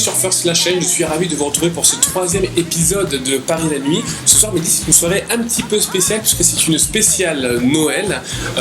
sur First la chaîne, je suis ravi de vous retrouver pour ce 3e épisode de Paris la nuit. Ce soir midi, c'est une soirée un petit peu spéciale puisque c'est une spéciale Noël.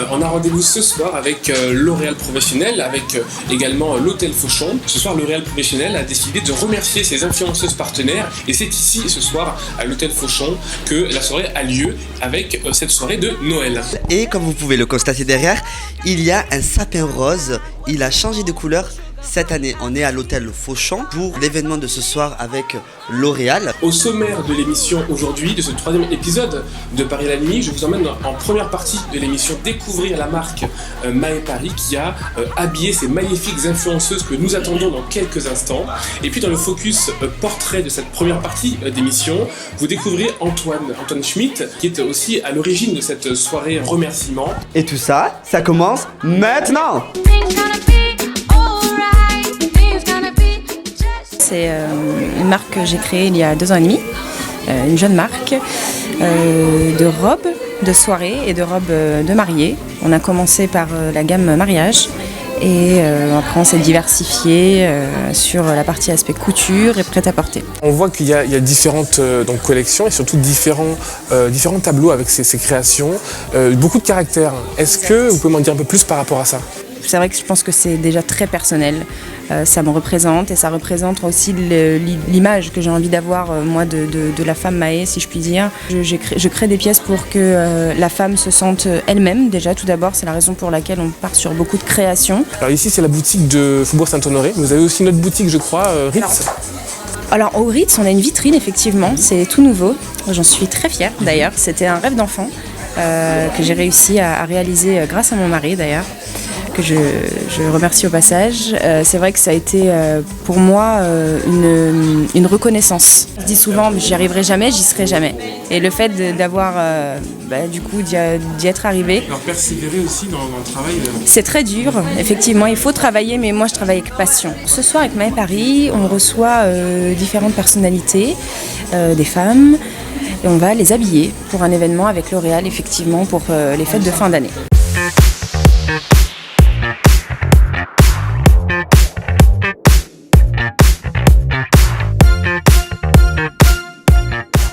On a rendez-vous ce soir avec L'Oréal Professionnel, avec également l'Hôtel Fauchon. Ce soir, L'Oréal Professionnel a décidé de remercier ses influenceuses partenaires et c'est ici ce soir à l'Hôtel Fauchon que la soirée a lieu avec cette soirée de Noël. Et comme vous pouvez le constater derrière, il y a un sapin rose. Il a changé de couleur. Cette année, on est à l'hôtel Fauchon pour l'événement de ce soir avec L'Oréal. Au sommaire de l'émission aujourd'hui, de ce 3e épisode de Paris la nuit, je vous emmène en première partie de l'émission découvrir la marque Maë Paris qui a habillé ces magnifiques influenceuses que nous attendons dans quelques instants. Et puis dans le focus portrait de cette première partie d'émission, vous découvrirez Antoine Schmitt qui est aussi à l'origine de cette soirée remerciement. Et tout ça, ça commence maintenant. C'est une marque que j'ai créée il y a 2 ans et demi, une jeune marque de robes de soirée et de robes de mariée. On a commencé par la gamme mariage et après on s'est diversifié sur la partie aspect couture et prêt-à-porter. On voit qu'il y a différentes collections et surtout différents tableaux avec ces créations, beaucoup de caractères. Est-ce que vous pouvez m'en dire un peu plus par rapport à ça ? C'est vrai que je pense que c'est déjà très personnel, ça me représente et ça représente aussi l'image que j'ai envie d'avoir moi de la femme Maë, si je puis dire. Je crée des pièces pour que la femme se sente elle-même déjà tout d'abord, c'est la raison pour laquelle on part sur beaucoup de créations. Alors ici c'est la boutique de Faubourg Saint-Honoré, vous avez aussi une autre boutique je crois, Ritz. Alors au Ritz on a une vitrine effectivement, c'est tout nouveau, j'en suis très fière d'ailleurs, c'était un rêve d'enfant que j'ai réussi à réaliser grâce à mon mari d'ailleurs, que je remercie au passage. C'est vrai que ça a été pour moi une reconnaissance. Je dis souvent, j'y arriverai jamais, j'y serai jamais. Et le fait d'avoir du coup d'y être arrivé. Alors persévérer aussi dans le travail. C'est très dur, effectivement, il faut travailler, mais moi je travaille avec passion. Ce soir avec Maë Paris, on reçoit différentes personnalités, des femmes, et on va les habiller pour un événement avec L'Oréal, effectivement, pour les fêtes de fin d'année.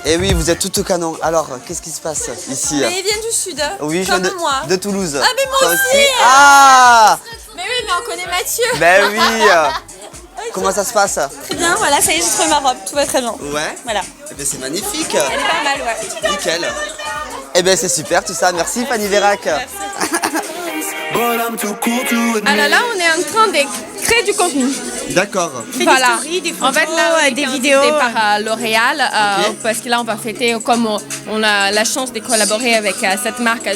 Et oui, vous êtes tout au canon. Alors, qu'est-ce qui se passe ici? Mais ils viennent du sud, oui, comme moi. De Toulouse. Ah mais moi aussi. Ah. Mais oui, mais on connaît Mathieu. Ben oui. Comment ça se passe? Très bien, voilà, ça y est, j'ai trouvé ma robe, tout va très bien. Ouais. Voilà. Eh bien, c'est magnifique. Elle est pas mal, ouais. Nickel. Eh bien, c'est super tout ça. Merci Fanny Vérac. Alors là, on est en train de créer du contenu. D'accord. Voilà. Des En fait, là, on des est vidéos. invité par L'Oréal parce que là, on va fêter, comme on a la chance de collaborer avec cette marque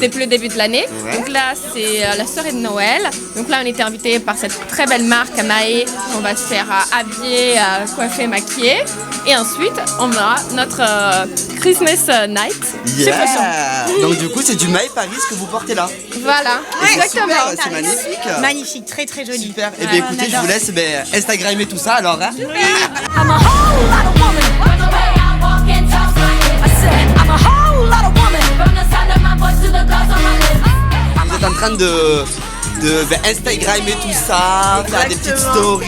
depuis le début de l'année. Ouais. Donc là, c'est la soirée de Noël. Donc là, on était invité par cette très belle marque Maë. On va se faire habiller, coiffer, maquiller. Et ensuite, on aura notre Christmas night chez Fauchon. Yeah. Donc du coup, c'est du Maë Paris que vous portez là. Voilà, Et exactement. C'est super, c'est magnifique. Magnifique, très très joli. Super. Et bien écoutez, je vous laisse Instagrammer tout ça alors. Hein. Vous êtes en train de Instagrammer tout ça, faire des petites stories.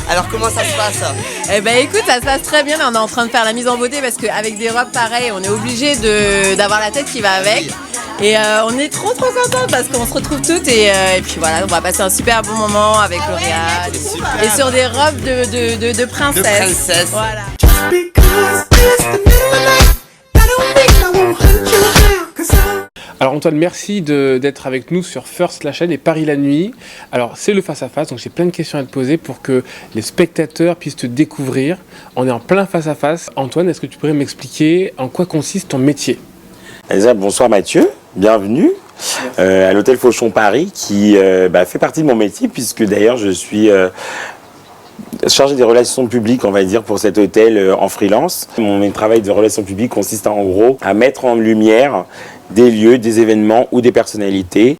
Alors comment ça se passe? Eh ben écoute, ça se passe très bien. Là, on est en train de faire la mise en beauté parce qu'avec des robes pareilles, on est obligé d'avoir la tête qui va avec. Et on est trop contents parce qu'on se retrouve toutes et puis voilà, on va passer un super bon moment avec L'Oréal et sur des robes de princesse. De princesse. Voilà. Alors Antoine, merci d'être avec nous sur First la chaîne et Paris la nuit. Alors c'est le face-à-face, donc j'ai plein de questions à te poser pour que les spectateurs puissent te découvrir. On est en plein face-à-face. Antoine, est-ce que tu pourrais m'expliquer en quoi consiste ton métier? Déjà, bonsoir Mathieu, bienvenue à l'hôtel Fauchon Paris qui fait partie de mon métier puisque d'ailleurs je suis chargé des relations publiques, on va dire, pour cet hôtel en freelance. Mon travail de relations publiques consiste en gros à mettre en lumière des lieux, des événements ou des personnalités.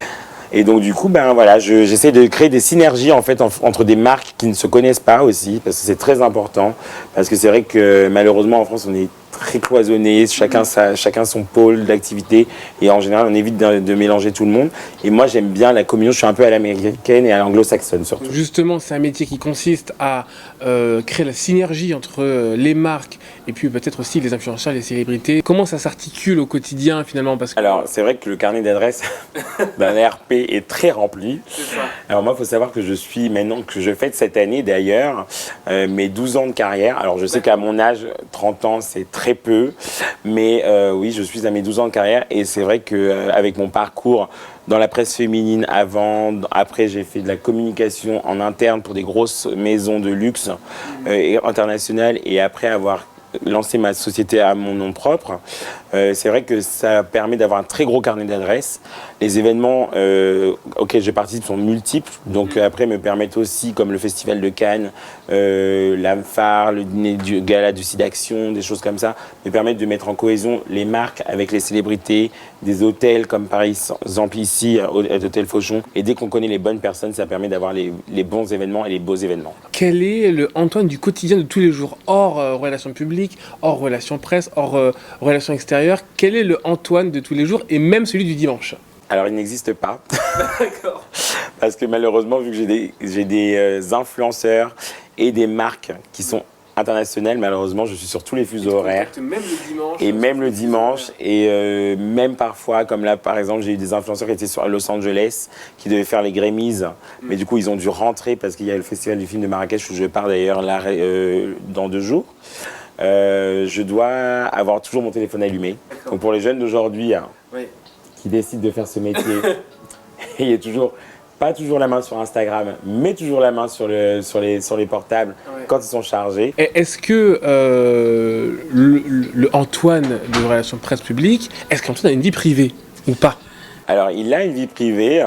Et donc du coup, j'essaie de créer des synergies en fait entre des marques qui ne se connaissent pas aussi, parce que c'est très important. Parce que c'est vrai que malheureusement en France, on est très cloisonné, chacun son pôle d'activité et en général on évite de mélanger tout le monde. Et moi j'aime bien la communion, je suis un peu à l'américaine et à l'anglo-saxonne surtout. Justement, c'est un métier qui consiste à créer la synergie entre les marques et puis peut-être aussi les influenceurs, les célébrités. Comment ça s'articule au quotidien finalement? Parce que... Alors c'est vrai que le carnet d'adresses d'un RP est très rempli. Alors moi il faut savoir que je suis maintenant, que je fête cette année d'ailleurs, mes 12 ans de carrière. Alors je sais qu'à mon âge, 30 ans c'est très peu, mais oui je suis à mes 12 ans de carrière et c'est vrai qu'avec mon parcours dans la presse féminine après j'ai fait de la communication en interne pour des grosses maisons de luxe internationales et après avoir lancé ma société à mon nom propre, c'est vrai que ça permet d'avoir un très gros carnet d'adresses. Les événements auxquels je participe sont multiples, donc après me permettent aussi, comme le Festival de Cannes, l'âme phare, le dîner du gala du SIDAction, des choses comme ça, me permettent de mettre en cohésion les marques avec les célébrités, des hôtels comme par exemple ici, à l'hôtel Fauchon. Et dès qu'on connaît les bonnes personnes, ça permet d'avoir les bons événements et les beaux événements. Quel est le Antoine du quotidien de tous les jours, hors relations publiques, hors relations presse, hors relations extérieures? Quel est le Antoine de tous les jours et même celui du dimanche? Alors, il n'existe pas. D'accord. Parce que malheureusement, vu que j'ai des influenceurs et des marques qui sont internationales, malheureusement, je suis sur tous les fuseaux horaires. Même le dimanche. Et même le dimanche. Et même parfois, comme là, par exemple, j'ai eu des influenceurs qui étaient sur Los Angeles, qui devaient faire les Grammys. Mais du coup, ils ont dû rentrer parce qu'il y a le festival du film de Marrakech où je pars d'ailleurs là, dans 2 jours. Je dois avoir toujours mon téléphone allumé. Donc pour les jeunes d'aujourd'hui qui décident de faire ce métier, il y a pas toujours la main sur Instagram, mais toujours la main sur les portables quand ils sont chargés. Et est-ce que le Antoine de relations presse publique, est-ce qu'Antoine a une vie privée ou pas? Alors il a une vie privée.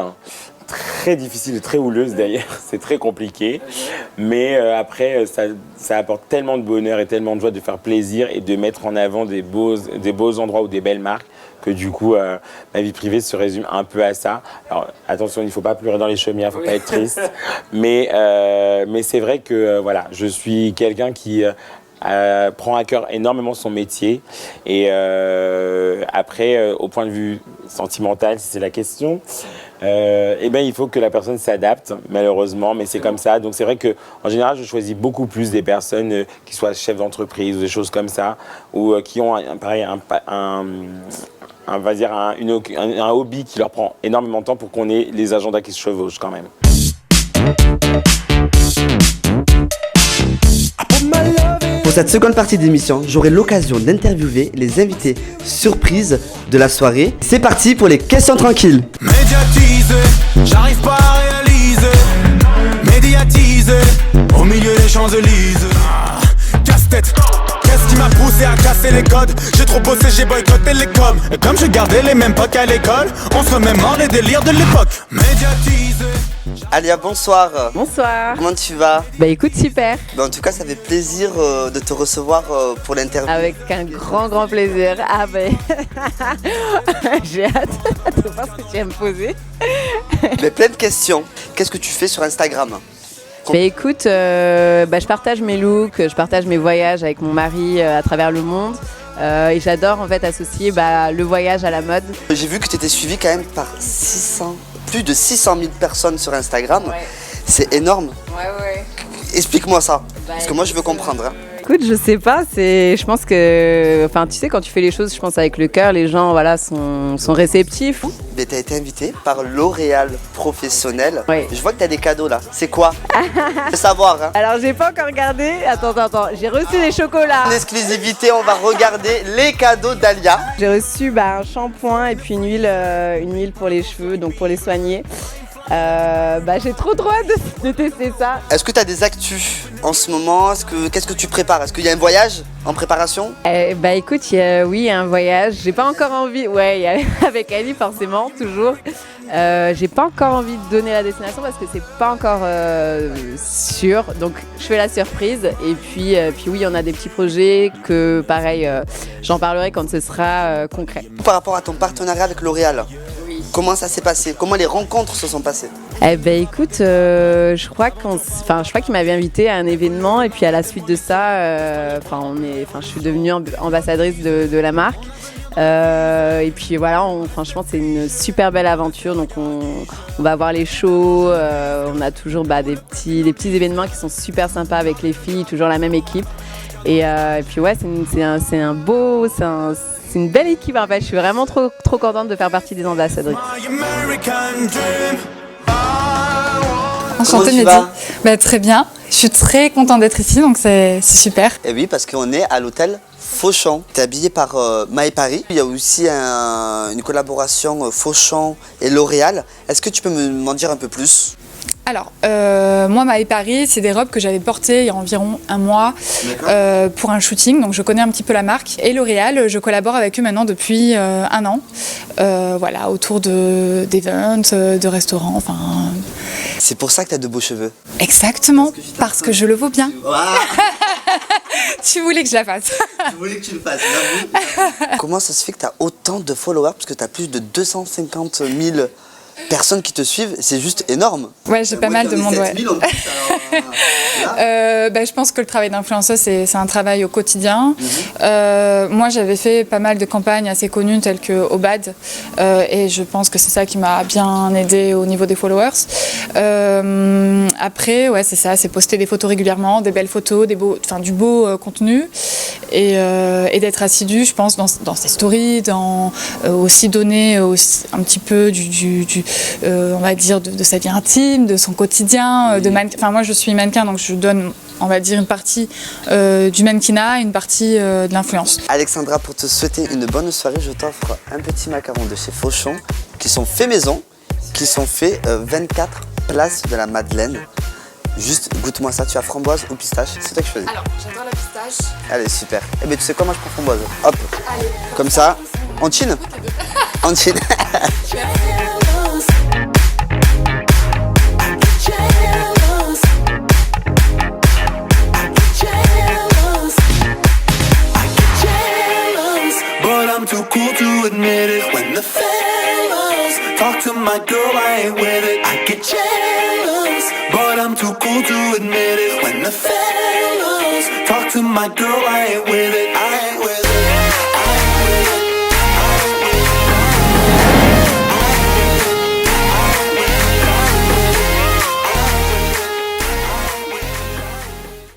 Très difficile, très houleuse d'ailleurs, c'est très compliqué. Mais après, ça apporte tellement de bonheur et tellement de joie de faire plaisir et de mettre en avant des beaux endroits ou des belles marques que du coup, ma vie privée se résume un peu à ça. Alors attention, il ne faut pas pleurer dans les chaumières, il ne faut pas être triste. Mais c'est vrai que voilà, je suis quelqu'un qui... prend à cœur énormément son métier et après au point de vue sentimental si c'est la question il faut que la personne s'adapte malheureusement mais c'est comme ça, donc c'est vrai que en général je choisis beaucoup plus des personnes qui soient chefs d'entreprise ou des choses comme ça ou qui ont un hobby qui leur prend énormément de temps pour qu'on ait les agendas qui se chevauchent quand même. Pour cette seconde partie d'émission, j'aurai l'occasion d'interviewer les invités surprises de la soirée. C'est parti pour les questions tranquilles. Médiatisé, j'arrive pas à réaliser. Médiatisé, au milieu des Champs-Élysées. Casse-tête, qu'est-ce qui m'a poussé à casser les codes? J'ai trop bossé, j'ai boycotté les coms. Et comme je gardais les mêmes potes qu'à l'école, on se remémore les délires de l'époque. Médiatisé. Alia, bonsoir. Bonsoir. Comment tu vas? Bah écoute, super. En tout cas, ça fait plaisir de te recevoir pour l'interview. Avec un grand plaisir. Ah ben, j'ai hâte de voir ce que tu vas me poser. Mais plein de questions. Qu'est-ce que tu fais sur Instagram? Bah écoute, je partage mes looks, je partage mes voyages avec mon mari à travers le monde. Et j'adore en fait associer le voyage à la mode. J'ai vu que tu étais suivi quand même par plus de 600 000 personnes sur Instagram. Ouais. C'est énorme. Ouais. Explique-moi ça, parce que moi je veux comprendre. Écoute, je sais pas, je pense que, tu sais, quand tu fais les choses, je pense avec le cœur, les gens, sont réceptifs. Mais t'as été invitée par L'Oréal Professionnel. Oui. Je vois que t'as des cadeaux là. C'est quoi? Je veux savoir. Alors, j'ai pas encore regardé. Attends. J'ai reçu des chocolats. En exclusivité, on va regarder les cadeaux d'Alia. J'ai reçu un shampoing et puis une huile pour les cheveux, donc pour les soigner. J'ai trop hâte de tester ça. Est-ce que tu as des actus en ce moment? Qu'est-ce que tu prépares? Est-ce qu'il y a un voyage en préparation? Écoute, oui, il y a un voyage. J'ai pas encore envie. Ouais, avec Ali forcément, toujours. J'ai pas encore envie de donner la destination parce que c'est pas encore sûr. Donc je fais la surprise. Et puis oui, on a des petits projets que pareil, j'en parlerai quand ce sera concret. Par rapport à ton partenariat avec L'Oréal, Comment ça s'est passé? Comment les rencontres se sont passées? Eh ben écoute, je crois qu'il m'avait invité à un événement et puis à la suite de ça, je suis devenue ambassadrice de la marque. Et puis voilà, franchement c'est une super belle aventure. Donc on va voir les shows, on a toujours des petits événements qui sont super sympas avec les filles, toujours la même équipe. Et puis ouais, c'est une belle équipe en fait. Je suis vraiment trop contente de faire partie des ambassadrices. Enchantée, Mehdi. Très bien. Je suis très contente d'être ici, donc c'est super. Et oui, parce qu'on est à l'hôtel Fauchon. Tu es habillé par Maë Paris. Il y a aussi une collaboration Fauchon et L'Oréal. Est-ce que tu peux m'en dire un peu plus? Alors, moi, Maë Paris, c'est des robes que j'avais portées il y a environ un mois pour un shooting, donc je connais un petit peu la marque. Et L'Oréal, je collabore avec eux maintenant depuis un an, autour d'events, de restaurants, enfin... C'est pour ça que tu as de beaux cheveux. Exactement, parce que je le vaux bien. Tu voulais que je la fasse. Tu voulais que tu le fasses, j'avoue. Comment ça se fait que tu as autant de followers, parce que tu as plus de 250 000 personnes qui te suivent, c'est juste énorme. Ouais, j'ai pas mal de monde, ouais. Je pense que le travail d'influenceuse, c'est un travail au quotidien. Moi, j'avais fait pas mal de campagnes assez connues, telles que Obad, et je pense que c'est ça qui m'a bien aidée au niveau des followers. Après, ouais, c'est ça, c'est poster des photos régulièrement, des belles photos, du beau contenu, et d'être assidu, je pense, dans ses stories, aussi donner un petit peu on va dire de sa vie intime, de son quotidien, de mannequin. Enfin, moi je suis mannequin, donc je donne, on va dire, une partie du mannequinat, une partie de l'influence. Alexandra, pour te souhaiter une bonne soirée, je t'offre un petit macaron de chez Fauchon, qui sont faits maison, qui sont faits 24 places de la Madeleine. Juste goûte-moi ça, tu as framboise ou pistache? C'est toi qui choisis. Alors, j'adore la pistache. Allez, super. Eh bien, tu sais quoi, moi je prends framboise. Hop, allez, comme ça. On chine. On chine. But I'm too cool to admit it. When the fellas talk to my girl, I ain't with it. I get jealous, but I'm too cool to admit it. When the fellas talk to my girl, I ain't with it.